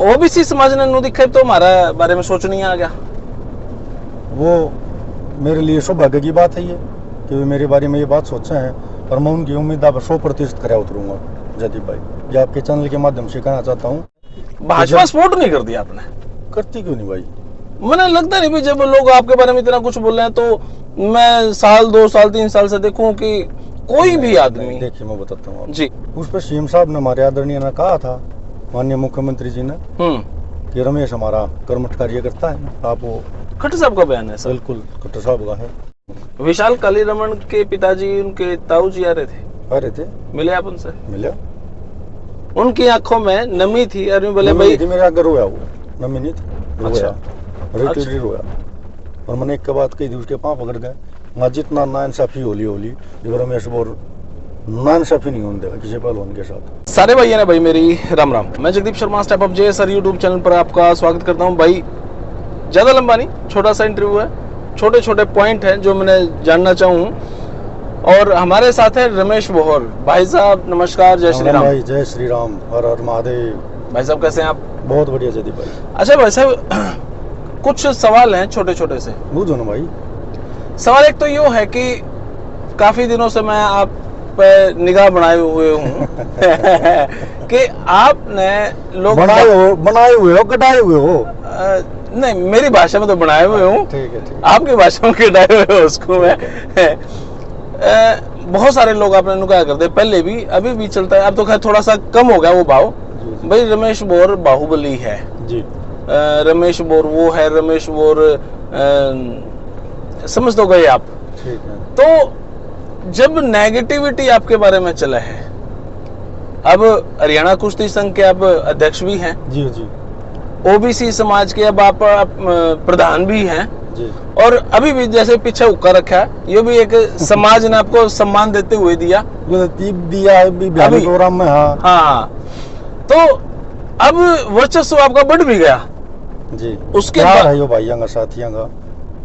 OBC समाज ने नु दिखे तो हमारा बारे में सोच नहीं आ गया। वो मेरे लिए सौभाग्य की बात है ये कि वे मेरे बारे में ये बात सोचे हैं, और मैं उनकी उम्मीद पर 100% खरा उतरूंगा। जयदीप भाई, ये आपके चैनल के माध्यम से कहना चाहता हूँ, भाजपा सपोर्ट नहीं कर दिया आपने? करती क्यों नहीं भाई? मैंने लगता नहीं भी जब लोग आपके बारे में इतना कुछ बोल रहे हैं तो मैं साल 2 साल 3 साल से देखूं कि कोई भी आदमी। देखिए मैं बताता हूँ जी, उस पर सीएम साहब ने, हमारे आदरणीय ने कहा था, माननीय मुख्यमंत्री जी ने, कि रमेश हमारा कर्मठ कार्य करता है। आप वो खट्टर साहब का बयान है सर? बिल्कुल खट्टर साहब का है। विशाल कालीरमण के पिताजी, उनके ताऊ जी आ रहे थे, मिले आप उनसे? मिला। उनकी आंखों में नमी थी और बोले भाई मेरे आगे रोया, वो नमी नहीं थी, रोया, अच्छा। रोया। और मैंने एक के बाद कही थी, उसके पाँव पकड़ गए। मैं जितना नाइंसाफी होली रमेश बोर नाइंसाफी नहीं होने देगा किसी पहलवान के साथ। सारे भाई ने भाई मेरी राम राम। मैं जगदीप शर्मा, स्टेप अप जे सर यूट्यूब चैनल पर आपका स्वागत करता हूं। भाई ज्यादा लंबा नहीं, छोटा सा इंटरव्यू है, छोटे छोटे पॉइंट हैं जो मैंने जानना चाहूँ। और हमारे साथ है रमेश बोहर भाई साहब। नमस्कार, जय श्री राम भाई। जय श्री राम, हर हर महादेव। भाई साहब कैसे हैं आप? बहुत बढ़िया जयदीप भाई। अच्छा भाई साहब, कुछ सवाल हैं छोटे छोटे से। पूछो ना भाई। सवाल एक तो ये है कि काफी दिनों से मैं आप पे निगाह बनाए हुए हूँ कि आपने लोग बनाए हुए हो, कटाए हुए हो? नहीं, मेरी भाषा में तो बनाए हुए हूँ, आपकी भाषा में कटाए हुए हो उसको मैं। बहुत सारे लोग आपने नुकाया करते, पहले भी अभी भी चलता है, अब तो खैर थोड़ा सा कम हो गया वो भाव। भाई रमेश बोर बाहुबली है जी, रमेश बोर वो है, रमेश बोर समझ तो गए आप। ठीक है। तो जब नेगेटिविटी आपके बारे में चला है, अब हरियाणा कुश्ती संघ के आप अध्यक्ष भी हैं जी जी, ओबीसी समाज के अब आप प्रधान भी हैं जी, और अभी भी जैसे पीछे हुक्का रखा है, ये भी एक समाज ने आपको सम्मान देते हुए दिया अभी प्रोग्राम में। हाँ, तो अब वर्चस्व आपका बढ़ भी गया जी। उसके बाद है यो भाइयों का, साथियों का,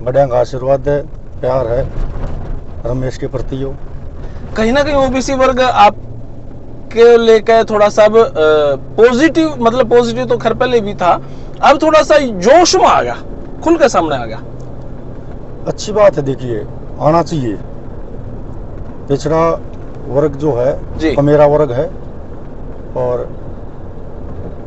बड़े का आशीर्वाद है, प्यार है रमेश के प्रति। यो कहीं ना कहीं ओबीसी वर्ग आप के लेकर थोड़ा सा पॉजिटिव, मतलब पॉजिटिव तो खैर पहले भी था, अब थोड़ा सा जोश में आ गया, खुल के सामने आ गया। अच्छी बात है, देखिए आना चाहिए। पिछड़ा वर्ग जो है तो मेरा वर्ग है, और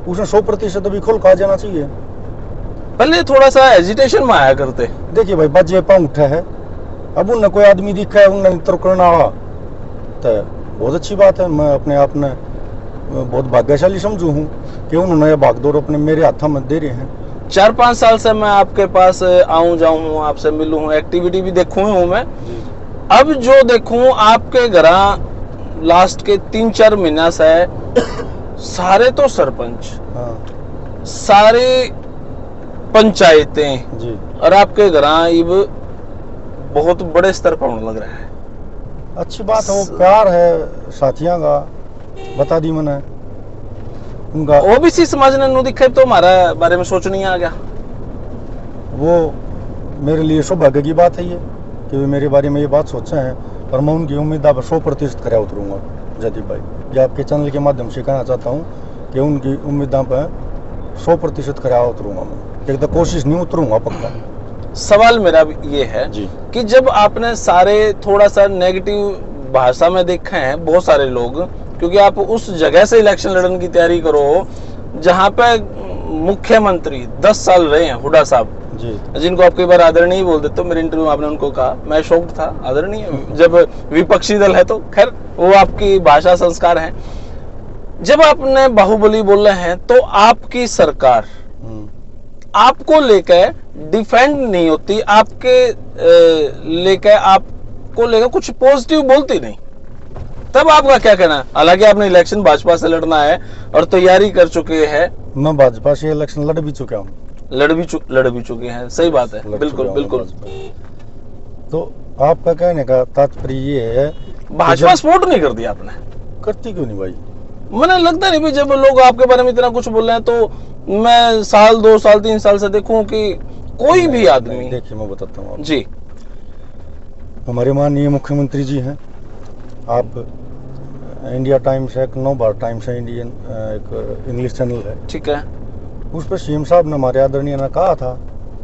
उसे 100% अभी खुल कहा जाना चाहिए। पहले थोड़ा सा एजिटेशन में आया करते। देखिए भाई, बजे पाँव उठे है, अब उन्हें कोई आदमी दिखा है, उन्हें तुरकना वाला, तो बहुत अच्छी बात है। मैं अपने आप में बहुत भाग्यशाली समझू हूँ कि उन्होंने ये भागदौड़ अपने मेरे हाथों में दे रहे हैं। 4-5 साल से मैं आपके पास आऊं जाऊं, आपसे मिलूं हूं, एक्टिविटी भी देखूं हूं मैं। अब जो देखूं आपके घर लास्ट के 3-4 महीना से सारे तो सरपंच, सारे पंचायतें जी, और आपके घर बहुत बड़े स्तर पर होने लग रहा है। अच्छी बात है, वो प्यार है साथियों का, बता दी मैंने उनका। ओबीसी समाज ने नु दिखे तो हमारा बारे में सोच नहीं आ गया। वो मेरे लिए सौभाग्य की बात है ये कि वे मेरे बारे में ये बात सोचे हैं, और मैं उनकी उम्मीद पर 100% खरा उतरूंगा। जयदीप भाई, ये आपके चैनल के माध्यम से कहना चाहता हूँ कि उनकी उम्मीदों पर 100% खरा उतरूंगा। मैं एक तो कोशिश नहीं, उतरूंगा पक्का। सवाल मेरा ये है जी, कि जब आपने सारे थोड़ा सा नेगेटिव भाषा में देखे हैं बहुत सारे लोग, क्योंकि आप उस जगह से इलेक्शन लड़ने की तैयारी करो जहां पे मुख्यमंत्री 10 साल रहे हैं, हुड्डा साहब जी, जिनको आप कई बार आदरणीय बोल देते हो। मेरे इंटरव्यू में आपने उनको कहा, मैं शॉक्ड था। आदरणीय जब विपक्षी दल है तो खैर वो आपकी भाषा संस्कार है। जब आपने बाहुबली बोल रहे हैं तो आपकी सरकार आपको लेकर डिफेंड नहीं होती, आपके लेकर आपको लेकर कुछ पॉजिटिव बोलती नहीं, तब आपका क्या कहना है? हालांकि आपने इलेक्शन भाजपा से लड़ना है और तैयारी कर चुके हैं। मैं भाजपा से इलेक्शन लड़ भी चुका हूँ, लड़ भी चुके हैं, सही बात है, बिल्कुल बिल्कुल। तो आपका कहने का तात्पर्य ये है, भाजपा सपोर्ट नहीं कर दिया आपने? करती क्यों नहीं भाई? मैंने लगता नहीं भी जब लोग आपके बारे में इतना कुछ बोल रहे हैं तो मैं साल 2 साल 3 साल से देखूं कि कोई भी आदमी। देखिए मैं बताता हूँ जी, हमारे माननीय मुख्यमंत्री जी हैं, आप इंडिया टाइम्स है, 9 बार टाइम्स है, इंडियन एक इंग्लिश चैनल है, ठीक है, उस पर सीएम साहब ने, हमारे आदरणीय ने कहा था,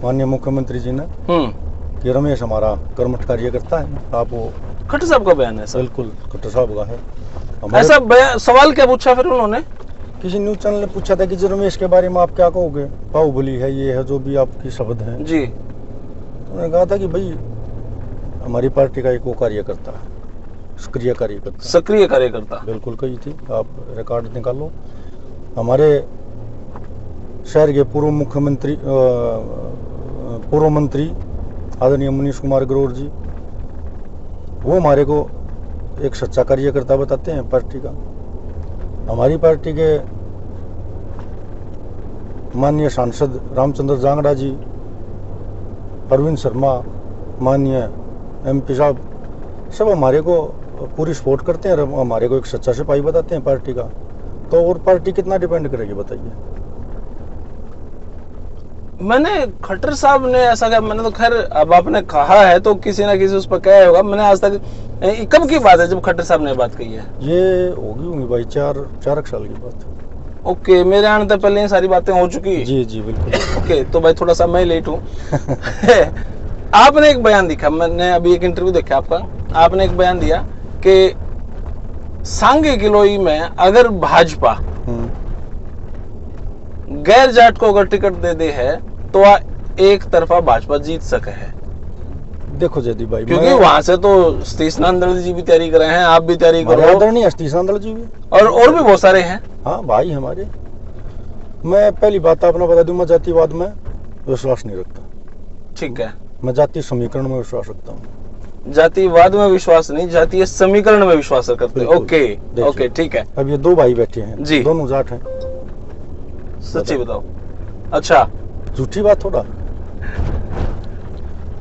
माननीय मुख्यमंत्री जी ने, कि रमेश हमारा कर्मठ कार्यकर्ता है। आप वो खट्टर साहब का बयान है सर? बिल्कुल खट्टर साहब का है। ऐसा बयान, सवाल क्या पूछा फिर उन्होंने? किसी न्यूज चैनल ने पूछा था कि जो रमेश के बारे में आप क्या कहोगे, बाहुबली है, ये है, जो भी आपकी शब्द है जी। उन्होंने कहा था कि भाई हमारी पार्टी का एक वो कार्यकर्ता है, सक्रिय कार्यकर्ता। सक्रिय कार्यकर्ता बिल्कुल कही थी, आप रिकॉर्ड निकालो। हमारे शहर के पूर्व मुख्यमंत्री, पूर्व मंत्री आदरणीय मनीष कुमार ग्रोवर जी, वो हमारे को एक सच्चा कार्यकर्ता बताते हैं पार्टी का। हमारी पार्टी के माननीय सांसद रामचंद्र जांगड़ा जी, अरविंद शर्मा, माननीय एमपी साहब, सब हमारे को पूरी सपोर्ट करते हैं, हमारे को एक सच्चा सिपाही बताते हैं पार्टी का। तो और पार्टी कितना डिपेंड करेगी बताइए? मैंने खट्टर साहब ने ऐसा कहा, मैंने तो खैर अब आपने कहा है तो किसी ना किसी उस पर कहा होगा। मैंने आज तक, कब की बात है जब खट्टर साहब ने बात कही है? ये होगी भाई 4 साल की बात। ओके, मेरे आने से पहले ये सारी बातें हो चुकी? जी जी बिल्कुल। ओके, तो भाई थोड़ा सा मैं लेट हूँ। आपने एक बयान दिखा, मैंने अभी एक इंटरव्यू देखा आपका, आपने एक बयान दिया कि सांगे किलोई में अगर भाजपा गैर जाट को अगर टिकट दे दे है तो एक तरफा भाजपा जीत सके है। देखो जयदीप भाई, क्योंकि वहां से तो सतीश नांदल जी भी तैयारी कर रहे हैं, आप भी तैयारी कर रहे हो, नहीं सतीश नांदल जी भी, और भी बहुत सारे हैं। हाँ भाई हमारे। मैं पहली बात अपना बता दूं, मैं जातिवाद में विश्वास नहीं रखता। ठीक है, मैं जातीय समीकरण में विश्वास रखता हूँ। जातिवाद में विश्वास नहीं, जातीय समीकरण में विश्वास करते हैं। ओके ओके ठीक है। अब ये 2 भाई बैठे हैं जी, दोनों जाट हैं, सच्ची बताओ। अच्छा, झूठी बात थोड़ा।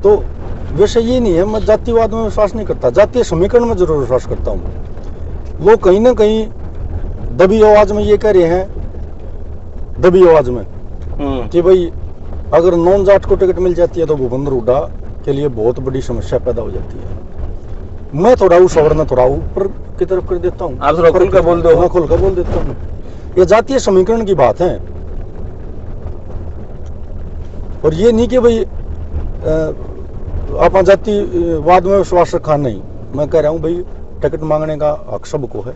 तो वैसे ये नहीं है, मैं जातिवाद में विश्वास नहीं करता, जातीय समीकरण में जरूर विश्वास करता हूँ। लोग कहीं ना कहीं दबी आवाज में ये कह रहे हैं, दबी आवाज में, कि भाई अगर नॉन जाट को टिकट मिल जाती है तो भूपेंद्र हुड्डा के लिए बहुत बड़ी समस्या पैदा हो जाती है। मैं थोड़ा उस ओर थोड़ा ऊपर की तरफ कर देता हूँ। आप थोड़ा खुल कर बोल दो। मैं खुल कर बोल देता हूँ, ये जातीय समीकरण की बात है। और ये नहीं कि भाई आप जातिवाद में विश्वास रखा, नहीं। मैं कह रहा हूँ भाई टिकट मांगने का हक सबको है।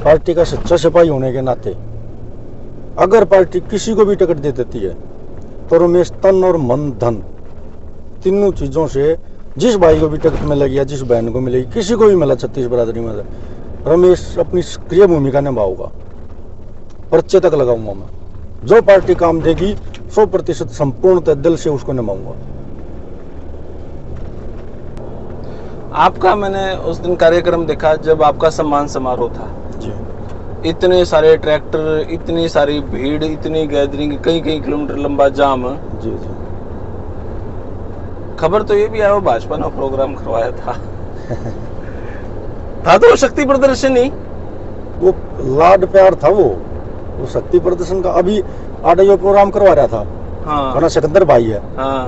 पार्टी का सच्चा सिपाही होने के नाते अगर पार्टी किसी को भी टिकट दे देती है तो रमेश तन और मन धन तीनों चीजों से, जिस भाई को भी टिकट मिलेगी या जिस बहन को मिलेगी, किसी को भी मिला छत्तीस बरादरी में, रमेश अपनी सक्रिय भूमिका निभाऊगा, पर्चे तक लगाऊंगा मैं। जो पार्टी काम देगी 100% संपूर्ण दिल से उसको निभाऊंगा। आपका मैंने उस दिन कार्यक्रम देखा जब आपका सम्मान समारोह था जी। इतने सारे ट्रैक्टर, इतनी सारी भीड़, इतनी गैदरिंग, कई किलोमीटर लंबा जाम। जी जी। खबर तो ये भी आया वो भाजपा ने प्रोग्राम करवाया था। था तो शक्ति प्रदर्शन ही, वो लाड प्यार था, वो शक्ति प्रदर्शन का। अभी आडा प्रोग्राम करवा रहा था। हाँ। सिकंदर भाई है। हाँ।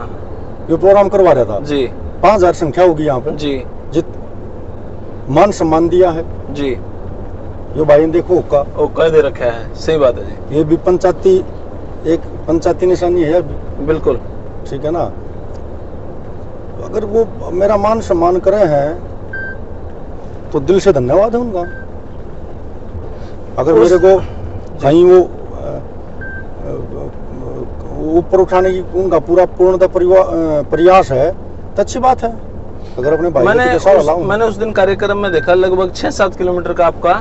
ये प्रोग्राम करवा रहा था जी। 5000 संख्या होगी यहाँ पे जी। जित मान सम्मान दिया है जी। ये भाई ने देखो ओका दे रखा है। सही बात है जी। ये भी एक पंचायती निशानी है अभी। बिल्कुल ठीक है ना। अगर वो मेरा मान सम्मान करे हैं तो दिल से धन्यवाद है उनका। अगर मेरे को कहीं वो ऊपर उठाने की उनका पूरा पूर्णतः प्रयास है तो अच्छी बात है। अगर अपने भाई मैंने उस दिन कार्यक्रम में देखा लगभग 6-7 किलोमीटर का आपका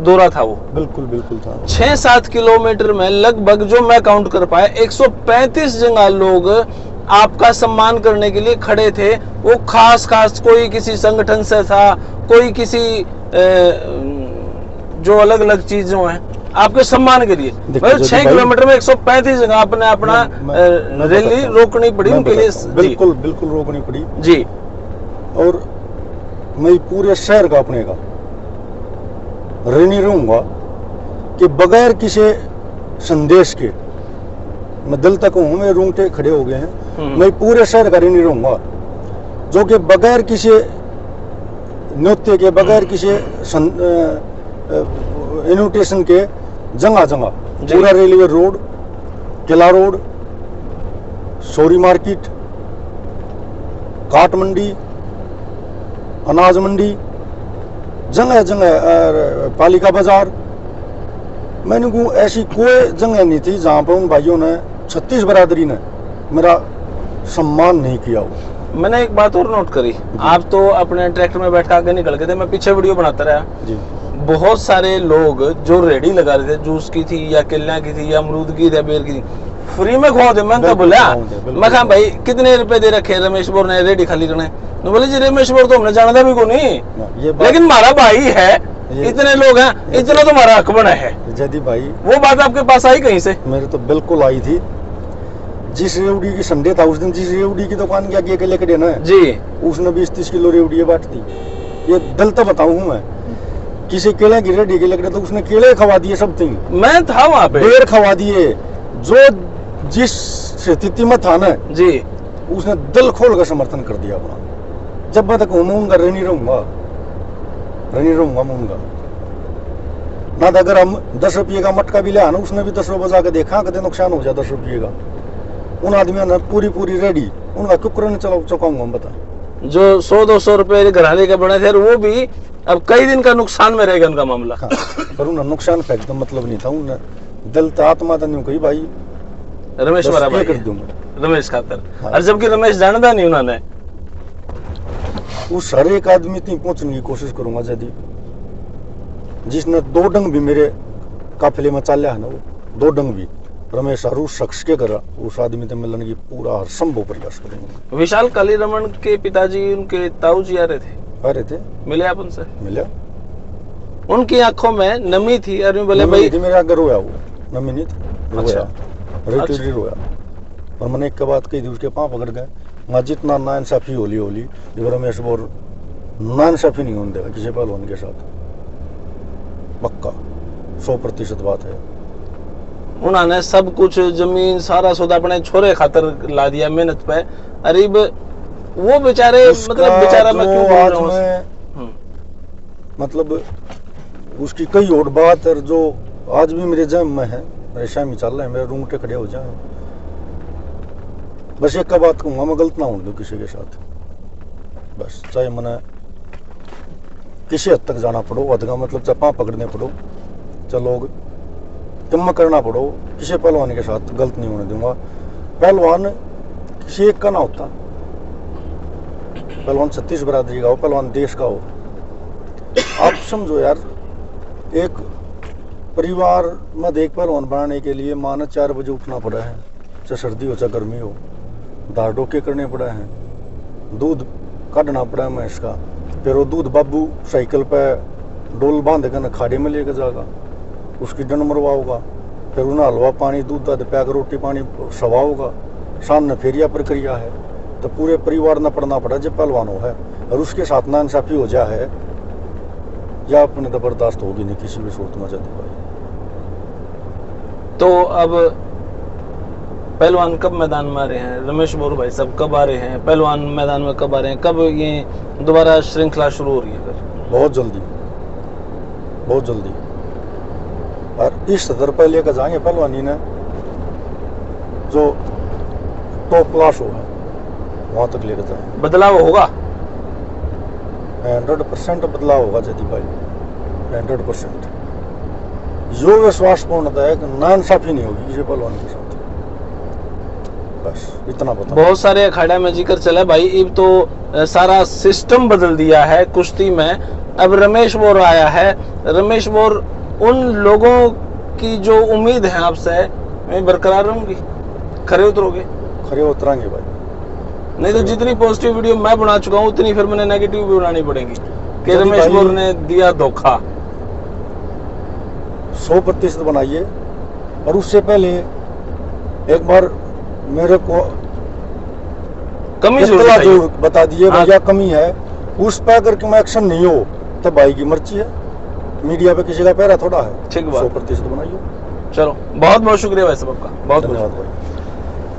दौरा था वो। बिल्कुल बिल्कुल था। 6-7 किलोमीटर में लगभग जो मैं काउंट कर पाया 135 जगह लोग आपका सम्मान करने के लिए खड़े थे। वो खास कोई किसी संगठन से था, कोई किसी जो अलग अलग चीजों हैं आपके सम्मान के लिए। मतलब 6 किलोमीटर में 135 जगह आपने अपना रैली रोकनी पड़ी उनके लिए। बिल्कुल बिल्कुल रोकनी पड़ी जी। और मैं पूरे शहर का अपने का ऋणी रहूंगा कि बगैर किसी संदेश के, मैं दिल तक हूं, मेरे रोंगटे खड़े हो गए हैं, मैं पूरे शहर का ऋणी रहूंगा जो कि बगैर किसी न्योते के, बगैर किसी इन्विटेशन के जगह पूरा रेलवे रोड किला रोड, सोरी मार्केट, काट मंडी, अनाज मंडी, जगह जगह पालिका बाजार, मैंने को ऐसी कोई जगह नहीं थी जहां पर उन भाइयों ने 36 बरादरी ने मेरा सम्मान नहीं किया हो। मैंने एक बात और नोट करी, आप तो अपने ट्रैक्टर में बैठ कर आगे निकल गए थे, मैं पीछे वीडियो बनाता रहा जी। बहुत सारे लोग जो रेडी लगा रहे थे, जूस की थी या केला की थी या अमरूद की या बेर की थी, फ्री में खवा दे। मैंने तो बोला, मैं कहा भाई कितने रुपए दे रखे रमेश बोर ने रेडी खाली करने, तो बोले जी रमेश बोर तो हमने जानता भी को नहीं, लेकिन हमारा भाई है, इतने लोग हैं, इतना तो हमारा हक बना है। जदी भाई वो बात आपके पास आई कहीं से? मेरे तो बिल्कुल आई थी। जिस रेवड़ी की संडे था उस दिन, जिस रेवड़ी की दुकान के आगे केले कड़े ना जी, उसने 20-30 किलो रेवड़ी बांट दी। ये दिल तो बताऊं मैं, किसी केले की रेडी के लकड़े तो उसने केले खवा दिए, सब थी, मैं था वहाँ पे, बेर खवा दिए। जो जिस स्थिति में था ना जी, उसने दिल खोल कर समर्थन कर दिया अपना। जब मैं तक घूमूंगा रनी रहूंगा मूंगा ना। अगर हम 10 रुपये का मटका भी ले आना, उसने भी 10 रुपये बजा के देखा, कदे नुकसान हो जाए 10 रुपये का। उन आदमियों ने पूरी रेडी, उनका कुकर ने चुकाऊंगा हम, बता। जो 100-200 रुपए घराने के बने थे, वो भी अब कई दिन का नुकसान में रहेगा उनका मामला। हाँ, पर उन्हें नुकसान फेंक तो मतलब नहीं था, उन्हें दिल तो आत्मा तो नहीं कही भाई रमेश मारा भाई कर दूंगा रमेश खातर। हाँ। और जबकि रमेश जानता नहीं उन्होंने, उस हर एक आदमी तक पहुंचने की कोशिश करूंगा। यदि जिसने 2 डंग भी मेरे काफिले में चालिया है ना, वो 2 डंग भी रमेश और उस शख्स के करा, उस आदमी से मिलने की पूरा हर संभव प्रयास करूंगा। विशाल कालीरमण के पिताजी, उनके ताऊ जी आ रहे थे, थे मिले आप उनसे? मिला। उनकी आंखों में नमी थी और बोले भाई मेरे आगे रोया, वो नमी नहीं थी, रोया, अच्छा। रोया। और मैंने एक बात कही थी, उसके पाँव पकड़ गए। मैं जितना नाइंसाफी होली ये रमेश बोर नाइंसाफी नहीं होने देगा किसी पहलवान के साथ, पक्का 100% बात है। उन्होंने सब कुछ जमीन सारा सौदा अपने छोरे खातर ला दिया मेहनत पे। अरे वो बेचारे, मतलब बेचारा मैं क्यों बोल रहा हूँ, मतलब उसकी कई और बात है जो आज भी मेरे जहन में है, मेरे शामी चल रहा है, मेरे रूंगटे खड़े हो जाए। बस एक का बात कहूंगा, मैं गलत ना होने दूं किसी के साथ, बस चाहे मैंने किसी हद तक जाना पड़ो, हद का मतलब चाहे पाँव पकड़ने पड़ो, चाहे लोग कम करना पड़ो, किसी पहलवान के साथ गलत नहीं होने दूंगा। पहलवान किसी एक का ना होता, पहलवान 36 बरादरी का हो, पहलवान देश का हो। आप समझो यार, एक परिवार में देख पहलवान बनाने के लिए माना 4 बजे उठना पड़ा है, चाहे सर्दी हो चाहे गर्मी हो, दार डोके करने पड़ा है, दूध काटना पड़ा है भैंस का, फिर वो दूध बाबू साइकिल पे डोल बांध कर खाड़े में लेकर जाएगा, उसकी डन मरवा होगा, फिर उन्हें हलवा पानी दूध दध प्याक रोटी पानी सवा होगा, सामने फेरिया प्रक्रिया है। तो पूरे परिवार न पढ़ना पड़ा जब पहलवान हो है, और उसके साथ नाइंसाफी हो जाए है, या अपने तो बर्दाश्त होगी नहीं किसी भी सूरत में। जाती भाई तो अब पहलवान कब मैदान में आ रहे हैं? रमेश बोर भाई साहब कब आ रहे हैं पहलवान मैदान में? कब आ रहे हैं? कब ये दोबारा श्रृंखला शुरू हो रही है? बहुत जल्दी, बहुत जल्दी। और इस सदर पर लेकर जाएंगे पहलवानी ने, जो टॉप क्लास होगा वहां तक लेकर जाएंगे। बदलाव होगा, 100% बदलाव होगा जदी भाई, 100%। जो विश्वास पूर्णता है कि नाइंसाफी नहीं होगी किसी पहलवान के साथ, बस इतना पता। बहुत सारे अखाड़ा में जिक्र चला भाई, अब तो सारा सिस्टम बदल दिया है कुश्ती में। अब रमेश बोर आया है, रमेश बोर उन लोगों की जो उम्मीद है आपसे मैं बरकरार रहूंगी, खरे उतरोगे? खरे उतरांगे भाई, नहीं तो जितनी पॉजिटिव वीडियो मैं बना चुका हूँ उतनी फिर मैंने नेगेटिव भी बनानी पड़ेगी कि रमेश बोर ने दिया धोखा। 100% बनाइए। और उससे पहले एक बार मेरे को कमी जो बता दिए भैया कमी है, उस पर अगर क्यों एक्शन नहीं हो तो भाई की मर्जी है, मीडिया पे किसी का पैरा थोड़ा है। ठीक बात, 100% बनाइए। चलो बहुत बहुत शुक्रिया भाई साहब आपका, बहुत धन्यवाद भाई।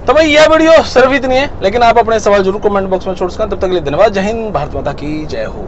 तो भाई यह वीडियो सिर्फ इतनी है, लेकिन आप अपने सवाल जरूर कमेंट बॉक्स में छोड़ सकते हैं। तब तक के लिए धन्यवाद। जय हिंद, भारत माता की जय हो।